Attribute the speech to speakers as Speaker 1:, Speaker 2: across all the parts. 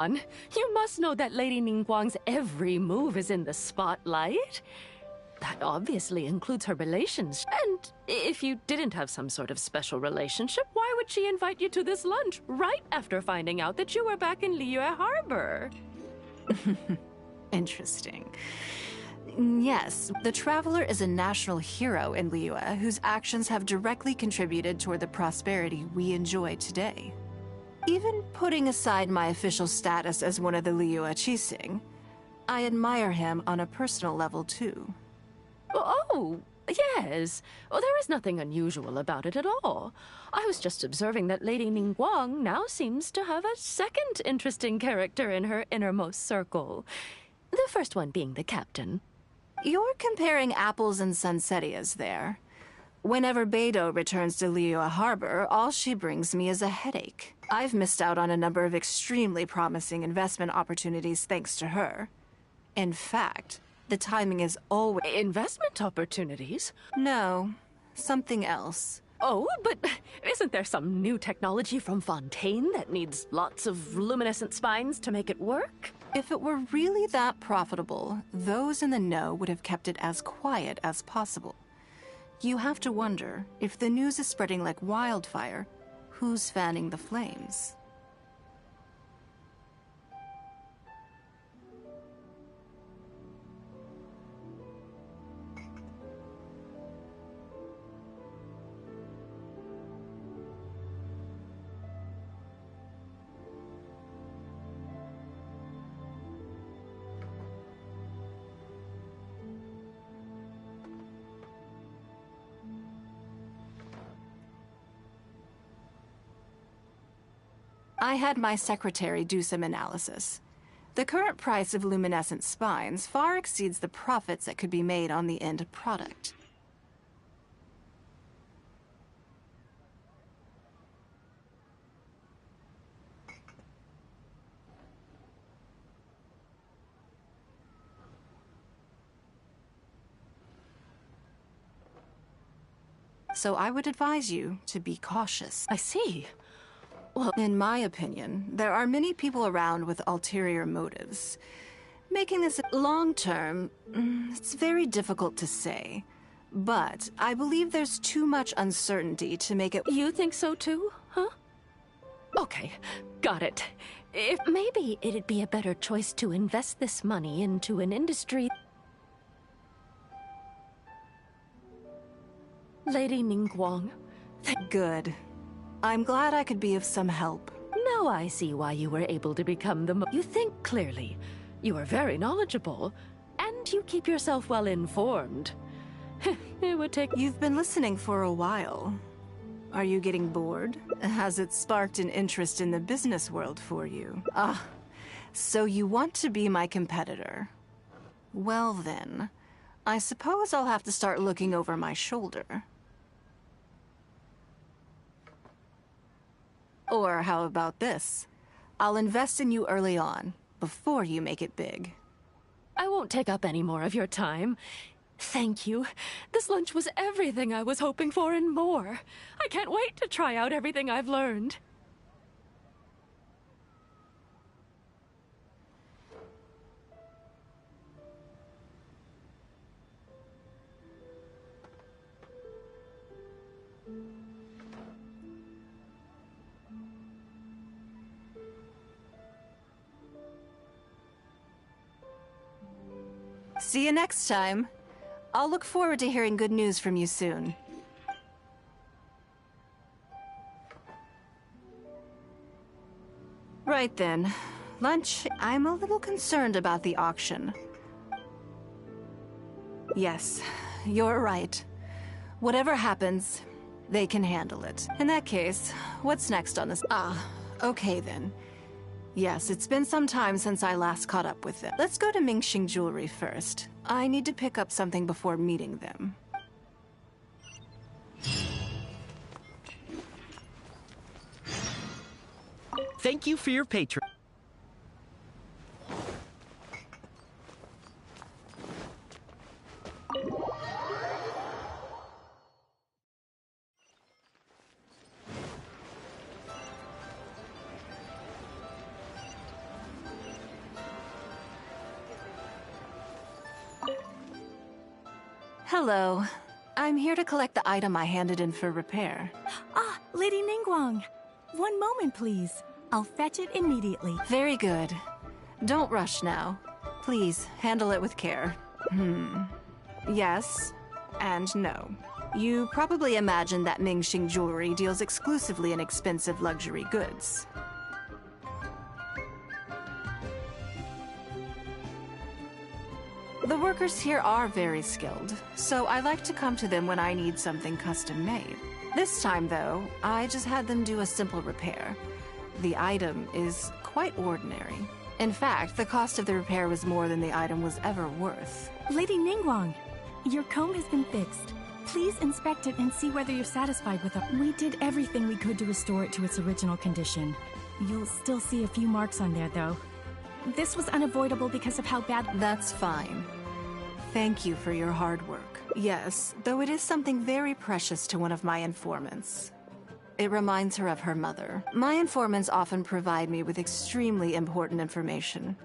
Speaker 1: You must know that Lady Ningguang's every move is in the spotlight. That obviously includes her relations. And if you didn't have some sort of special relationship, why would she invite you to this lunch right after finding out that you were back in Liyue Harbor?
Speaker 2: Interesting. Yes, the Traveler is a national hero in Liyue whose actions have directly contributed toward the prosperity we enjoy today. Even putting aside my official status as one of the Liyue Qixing, I admire him on a personal level too.
Speaker 1: Oh, yes. Well, there is nothing unusual about it at all. I was just observing that Lady Ningguang now seems to have a second interesting character in her innermost circle. The first one being the captain.
Speaker 2: You're comparing apples and sunsettias there. Whenever Beidou returns to Liyue Harbor, all she brings me is a headache. I've missed out on a number of extremely promising investment opportunities thanks to her. In fact, the timing is always...
Speaker 1: Investment opportunities?
Speaker 2: No, something else.
Speaker 1: Oh, but isn't there some new technology from Fontaine that needs lots of luminescent spines to make it work?
Speaker 2: If it were really that profitable, those in the know would have kept it as quiet as possible. You have to wonder, if the news is spreading like wildfire, who's fanning the flames? I had my secretary do some analysis. The current price of luminescent spines far exceeds the profits that could be made on the end product. So I would advise you to be cautious.
Speaker 1: I see. Well,
Speaker 2: in my opinion, there are many people around with ulterior motives. Making this long-term, it's very difficult to say. But I believe there's too much uncertainty to make it...
Speaker 1: You think so too, huh? Okay, got it. If maybe it'd be a better choice to invest this money into an industry... Lady Ningguang.
Speaker 2: Good. I'm glad I could be of some help.
Speaker 1: Now I see why you were able to become the You think clearly. You are very knowledgeable. And you keep yourself well informed. It would take...
Speaker 2: You've been listening for a while. Are you getting bored? Has it sparked an interest in the business world for you? Ah, so you want to be my competitor. Well then, I suppose I'll have to start looking over my shoulder. Or how about this? I'll invest in you early on, before you make it big.
Speaker 1: I won't take up any more of your time. Thank you. This lunch was everything I was hoping for and more. I can't wait to try out everything I've learned.
Speaker 2: See you next time. I'll look forward to hearing good news from you soon. Right then. Lunch. I'm a little concerned about the auction. Yes, you're right. Whatever happens, they can handle it. In that case, what's next on this? Okay then. Yes, it's been some time since I last caught up with them. Let's go to Mingxing Jewelry first. I need to pick up something before meeting them.
Speaker 3: Thank you for your patron.
Speaker 2: Hello. I'm here to collect the item I handed in for repair.
Speaker 4: Ah, Lady Ningguang. One moment, please. I'll fetch it immediately.
Speaker 2: Very good. Don't rush now. Please, handle it with care. Yes and no. You probably imagine that Mingxing Jewelry deals exclusively in expensive luxury goods. The workers here are very skilled, so I like to come to them when I need something custom-made. This time, though, I just had them do a simple repair. The item is quite ordinary. In fact, the cost of the repair was more than the item was ever worth.
Speaker 4: Lady Ningguang, your comb has been fixed. Please inspect it and see whether you're satisfied with it. We did everything we could to restore it to its original condition. You'll still see a few marks on there, though. This was unavoidable because of how bad—
Speaker 2: That's fine. Thank you for your hard work. Yes, though it is something very precious to one of my informants. It reminds her of her mother. My informants often provide me with extremely important information.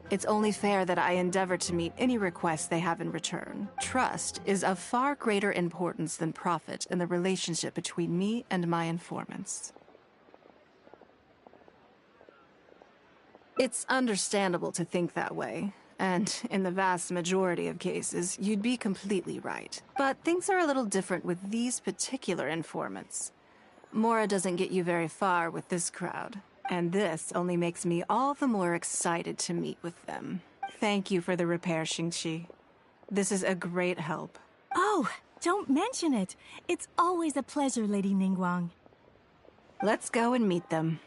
Speaker 2: It's only fair that I endeavor to meet any requests they have in return. Trust is of far greater importance than profit in the relationship between me and my informants. It's understandable to think that way. And in the vast majority of cases, you'd be completely right. But things are a little different with these particular informants. Mora doesn't get you very far with this crowd, and this only makes me all the more excited to meet with them. Thank you for the repair, Xingqi. This is a great help.
Speaker 4: Oh, don't mention it. It's always a pleasure, Lady Ningguang.
Speaker 2: Let's go and meet them.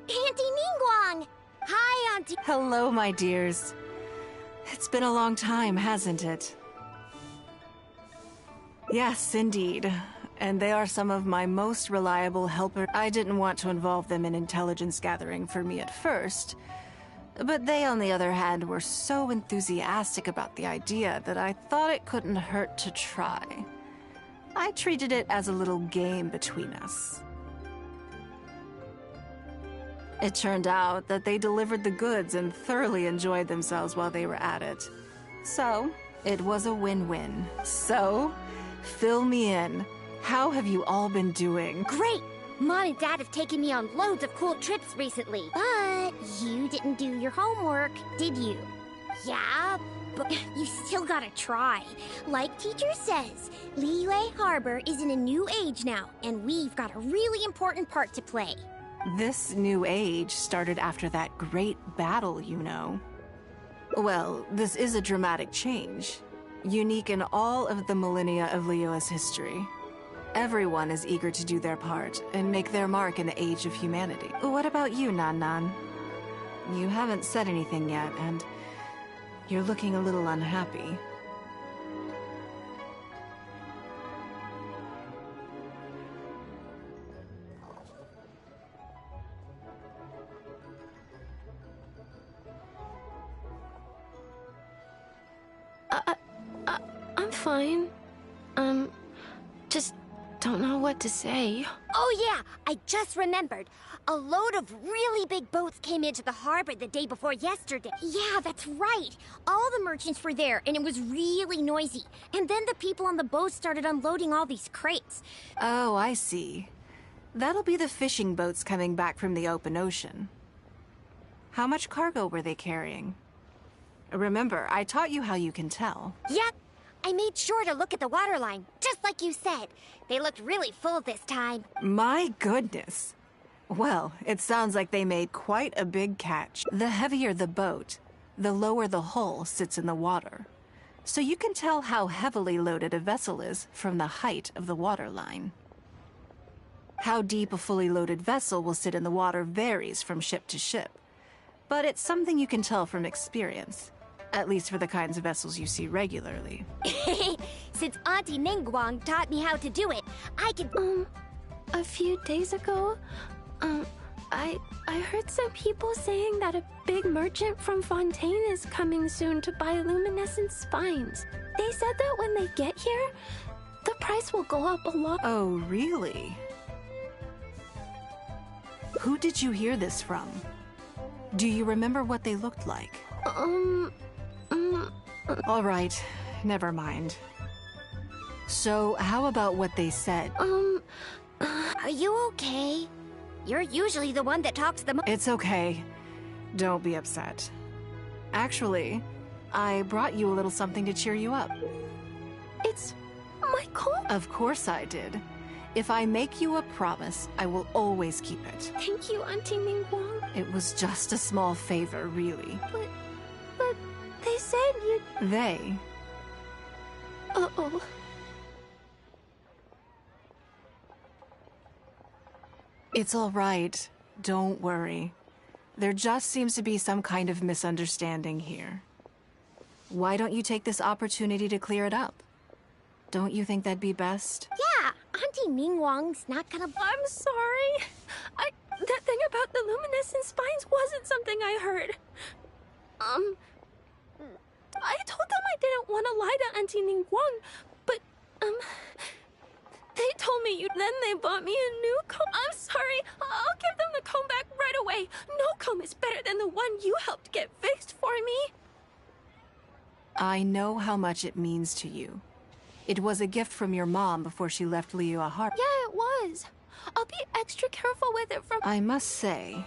Speaker 5: Auntie Ningguang! Hi, Auntie—
Speaker 2: Hello, my dears. It's been a long time, hasn't it? Yes, indeed. And they are some of my most reliable helpers. I didn't want to involve them in intelligence gathering for me at first, but they, on the other hand, were so enthusiastic about the idea that I thought it couldn't hurt to try. I treated it as a little game between us. It turned out that they delivered the goods and thoroughly enjoyed themselves while they were at it. So, it was a win-win. So, fill me in. How have you all been doing?
Speaker 5: Great! Mom and Dad have taken me on loads of cool trips recently. But you didn't do your homework, did you? Yeah, but you still gotta try. Like teacher says, Liyue Harbor is in a new age now, and we've got a really important part to play.
Speaker 2: This new age started after that great battle, you know. Well, this is a dramatic change, unique in all of the millennia of Liyue's history. Everyone is eager to do their part and make their mark in the age of humanity. What about you, Nan Nan? You haven't said anything yet, and you're looking a little unhappy.
Speaker 1: I'm fine. Just don't know what to say.
Speaker 5: Oh yeah, I just remembered. A load of really big boats came into the harbor the day before yesterday. Yeah, that's right. All the merchants were there, and it was really noisy. And then the people on the boats started unloading all these crates.
Speaker 2: Oh, I see. That'll be the fishing boats coming back from the open ocean. How much cargo were they carrying? Remember, I taught you how you can tell.
Speaker 5: Yep. I made sure to look at the waterline, just like you said. They looked really full this time.
Speaker 2: My goodness. Well, it sounds like they made quite a big catch. The heavier the boat, the lower the hull sits in the water. So you can tell how heavily loaded a vessel is from the height of the waterline. How deep a fully loaded vessel will sit in the water varies from ship to ship. But it's something you can tell from experience. At least for the kinds of vessels you see regularly.
Speaker 5: Since Auntie Ningguang taught me how to do it, I can—
Speaker 1: A few days ago, I heard some people saying that a big merchant from Fontaine is coming soon to buy luminescent spines. They said that when they get here, the price will go up a lot.
Speaker 2: Oh, really? Who did you hear this from? Do you remember what they looked like? All right, never mind. So, how about what they said?
Speaker 5: Are you okay? You're usually the one that talks the most.
Speaker 2: It's okay. Don't be upset. Actually, I brought you a little something to cheer you up.
Speaker 1: It's my comb.
Speaker 2: Of course I did. If I make you a promise, I will always keep it.
Speaker 1: Thank you, Auntie Ningguang.
Speaker 2: It was just a small favor, really.
Speaker 1: But they said you...
Speaker 2: They?
Speaker 1: Uh-oh.
Speaker 2: It's all right. Don't worry. There just seems to be some kind of misunderstanding here. Why don't you take this opportunity to clear it up? Don't you think that'd be best?
Speaker 5: Yeah, Auntie Ningguang's not gonna...
Speaker 1: I'm sorry. That thing about the luminescent spines wasn't something I heard. I told them I didn't want to lie to Auntie Ningguang, but, they told me you... Then they bought me a new comb. I'm sorry. I'll give them the comb back right away. No comb is better than the one you helped get fixed for me.
Speaker 2: I know how much it means to you. It was a gift from your mom before she left Liyue Harbor.
Speaker 1: Yeah, it was. I'll be extra careful with it from...
Speaker 2: I must say,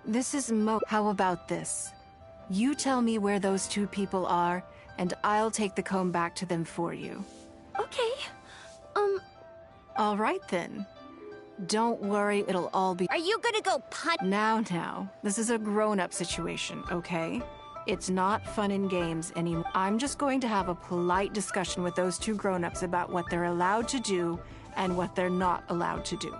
Speaker 2: this is How about this? You tell me where those two people are, and I'll take the comb back to them for you.
Speaker 1: Okay.
Speaker 2: All right, then. Don't worry, it'll all be...
Speaker 5: Are you gonna go putt?
Speaker 2: Now. This is a grown-up situation, okay? It's not fun and games anymore. I'm just going to have a polite discussion with those two grown-ups about what they're allowed to do and what they're not allowed to do.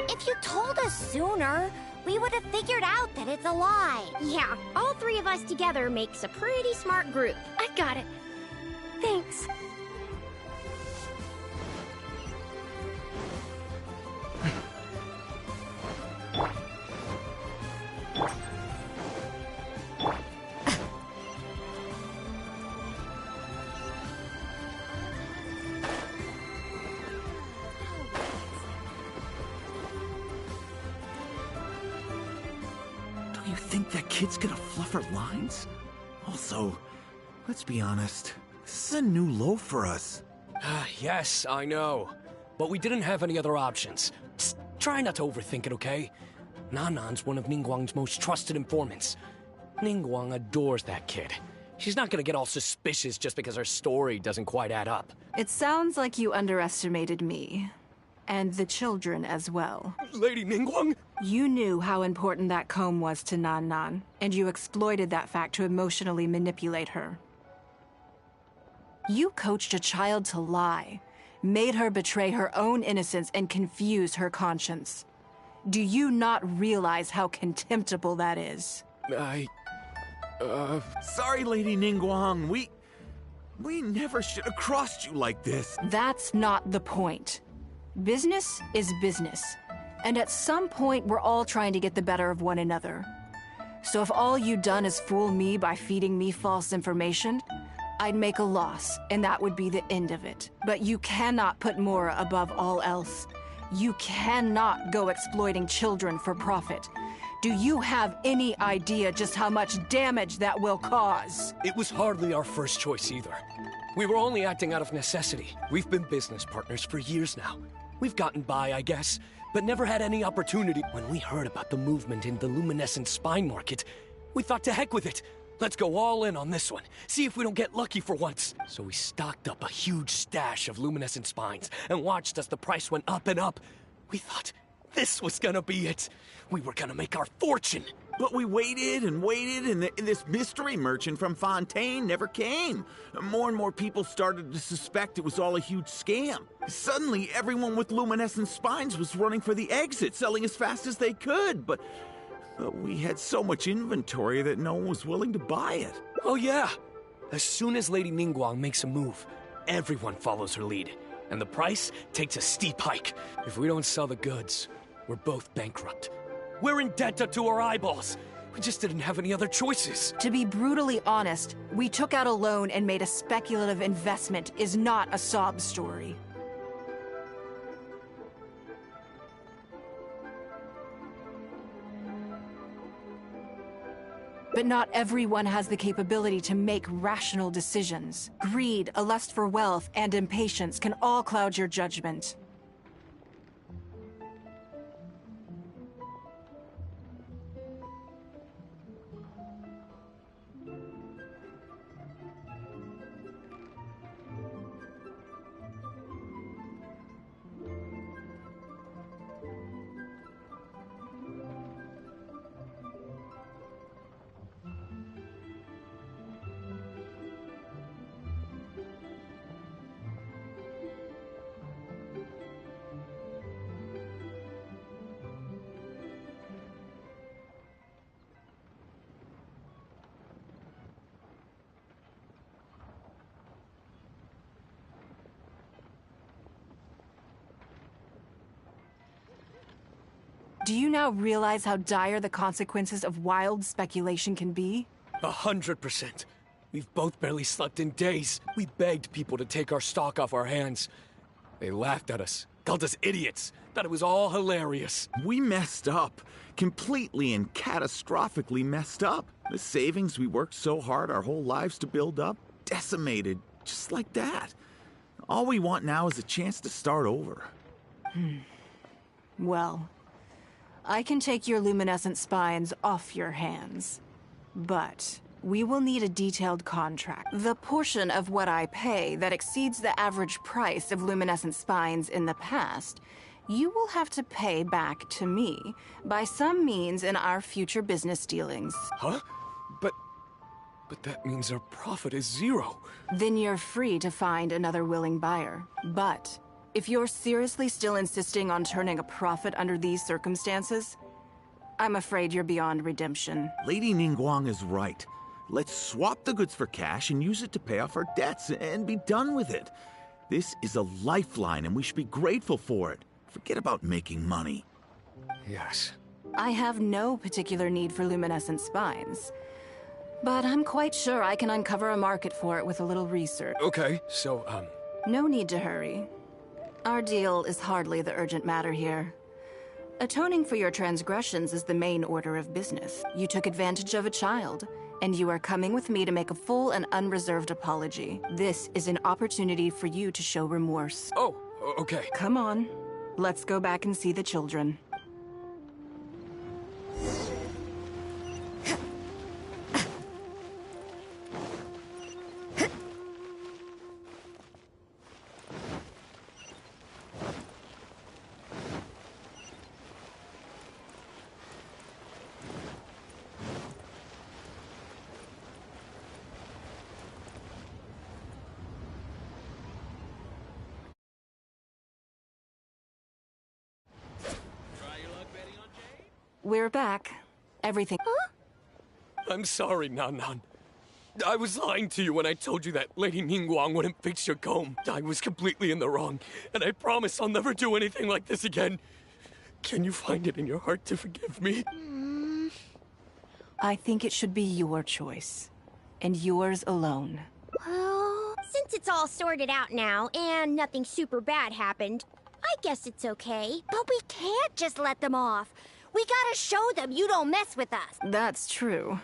Speaker 5: If you told us sooner, we would have figured out that it's a lie. Yeah, all three of us together makes a pretty smart group.
Speaker 1: I got it. Thanks.
Speaker 6: You think that kid's gonna fluff her lines? Also, let's be honest, this is a new low for us.
Speaker 7: Yes, I know. But we didn't have any other options. Just try not to overthink it, okay? Nanan's one of Ningguang's most trusted informants. Ningguang adores that kid. She's not gonna get all suspicious just because her story doesn't quite add up.
Speaker 2: It sounds like you underestimated me. And the children as well.
Speaker 7: Lady Ningguang?
Speaker 2: You knew how important that comb was to Nan, and you exploited that fact to emotionally manipulate her. You coached a child to lie, made her betray her own innocence and confuse her conscience. Do you not realize how contemptible that is?
Speaker 6: Sorry, Lady Ningguang, we never should have crossed you like this.
Speaker 2: That's not the point. Business is business. And at some point, we're all trying to get the better of one another. So if all you've done is fool me by feeding me false information, I'd make a loss, and that would be the end of it. But you cannot put Mora above all else. You cannot go exploiting children for profit. Do you have any idea just how much damage that will cause?
Speaker 7: It was hardly our first choice either. We were only acting out of necessity. We've been business partners for years now. We've gotten by, I guess, but never had any opportunity. When we heard about the movement in the luminescent spine market, we thought to heck with it. Let's go all in on this one. See if we don't get lucky for once. So we stocked up a huge stash of luminescent spines and watched as the price went up and up. We thought this was gonna be it. We were gonna make our fortune.
Speaker 6: But we waited and waited, and this mystery merchant from Fontaine never came. More and more people started to suspect it was all a huge scam. Suddenly, everyone with luminescent spines was running for the exit, selling as fast as they could. But we had so much inventory that no one was willing to buy it.
Speaker 7: Oh yeah. As soon as Lady Ningguang makes a move, everyone follows her lead. and the price takes a steep hike. If we don't sell the goods, we're both bankrupt. We're in debt up to our eyeballs. We just didn't have any other choices.
Speaker 2: To be brutally honest, we took out a loan and made a speculative investment is not a sob story. But not everyone has the capability to make rational decisions. Greed, a lust for wealth, and impatience can all cloud your judgment. Do you now realize how dire the consequences of wild speculation can be?
Speaker 7: 100%. We've both barely slept in days. We begged people to take our stock off our hands. They laughed at us, called us idiots, thought it was all hilarious.
Speaker 6: We messed up. Completely and catastrophically messed up. The savings we worked so hard our whole lives to build up, decimated just like that. All we want now is a chance to start over.
Speaker 2: Well, I can take your luminescent spines off your hands. But we will need a detailed contract. The portion of what I pay that exceeds the average price of luminescent spines in the past, you will have to pay back to me by some means in our future business dealings.
Speaker 7: Huh? But that means our profit is zero.
Speaker 2: Then you're free to find another willing buyer. But if you're seriously still insisting on turning a profit under these circumstances, I'm afraid you're beyond redemption.
Speaker 6: Lady Ningguang is right. Let's swap the goods for cash and use it to pay off our debts and be done with it. This is a lifeline and we should be grateful for it. Forget about making money.
Speaker 7: Yes.
Speaker 2: I have no particular need for luminescent spines, but I'm quite sure I can uncover a market for it with a little research.
Speaker 7: Okay, so,
Speaker 2: No need to hurry. Our deal is hardly the urgent matter here. Atoning for your transgressions is the main order of business. You took advantage of a child, and you are coming with me to make a full and unreserved apology. This is an opportunity for you to show remorse.
Speaker 7: Oh, okay.
Speaker 2: Come on, let's go back and see the children. We're back. Everything...
Speaker 5: Huh?
Speaker 7: I'm sorry, Nan. I was lying to you when I told you that Lady Ningguang wouldn't fix your comb. I was completely in the wrong, and I promise I'll never do anything like this again. Can you find it in your heart to forgive me?
Speaker 2: I think it should be your choice, and yours alone.
Speaker 5: Well, since it's all sorted out now and nothing super bad happened, I guess it's okay. But we can't just let them off. We gotta show them you don't mess with us.
Speaker 2: That's true.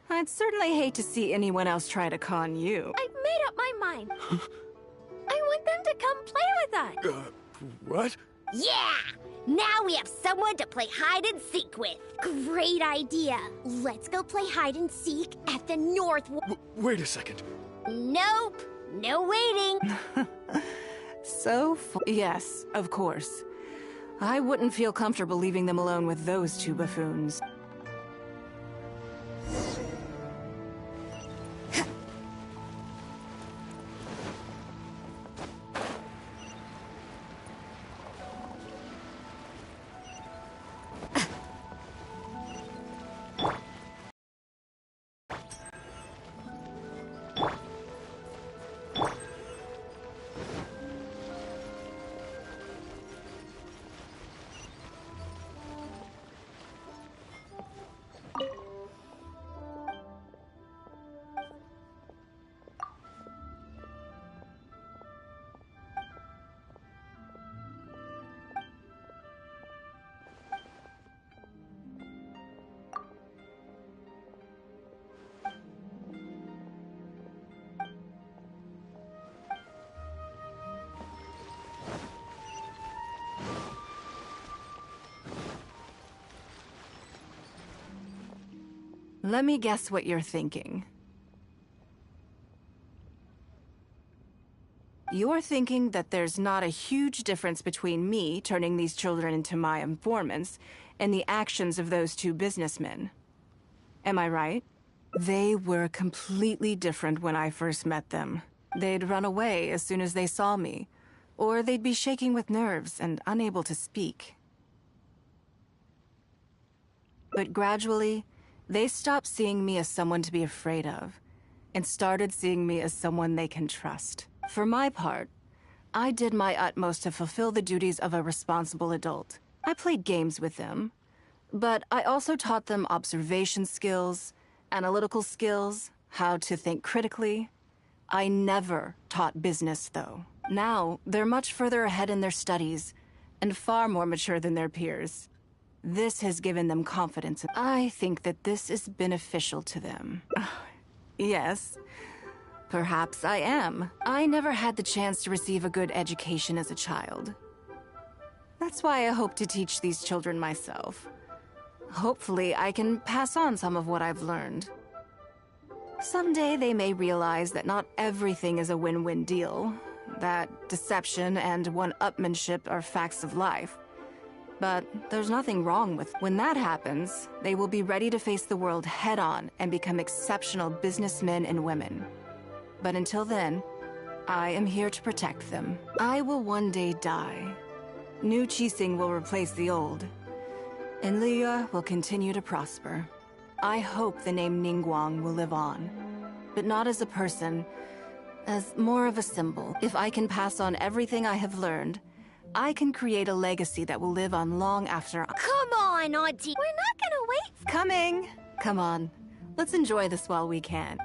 Speaker 2: I'd certainly hate to see anyone else try to con you.
Speaker 1: I've made up my mind. I want them to come play with us.
Speaker 7: What?
Speaker 5: Yeah! Now we have someone to play hide and seek with. Great idea. Let's go play hide and seek at the North...
Speaker 7: Wait a second.
Speaker 5: Nope. No waiting.
Speaker 2: Yes, of course. I wouldn't feel comfortable leaving them alone with those two buffoons. Let me guess what you're thinking. You're thinking that there's not a huge difference between me turning these children into my informants and the actions of those two businessmen. Am I right? They were completely different when I first met them. They'd run away as soon as they saw me, or they'd be shaking with nerves and unable to speak. But gradually, they stopped seeing me as someone to be afraid of, and started seeing me as someone they can trust. For my part, I did my utmost to fulfill the duties of a responsible adult. I played games with them, but I also taught them observation skills, analytical skills, how to think critically. I never taught business, though. Now, they're much further ahead in their studies, and far more mature than their peers. This has given them confidence. I think that this is beneficial to them. Yes, perhaps I am. I never had the chance to receive a good education as a child. That's why I hope to teach these children myself. Hopefully, I can pass on some of what I've learned. Someday they may realize that not everything is a win-win deal, that deception and one-upmanship are facts of life. But there's nothing wrong with... When that happens, they will be ready to face the world head-on and become exceptional businessmen and women. But until then, I am here to protect them. I will one day die. New Qixing will replace the old, and Liyue will continue to prosper. I hope the name Ningguang will live on, but not as a person, as more of a symbol. If I can pass on everything I have learned, I can create a legacy that will live on long after.
Speaker 5: Come on, Auntie. We're not gonna wait.
Speaker 2: Coming! Come on, let's enjoy this while we can.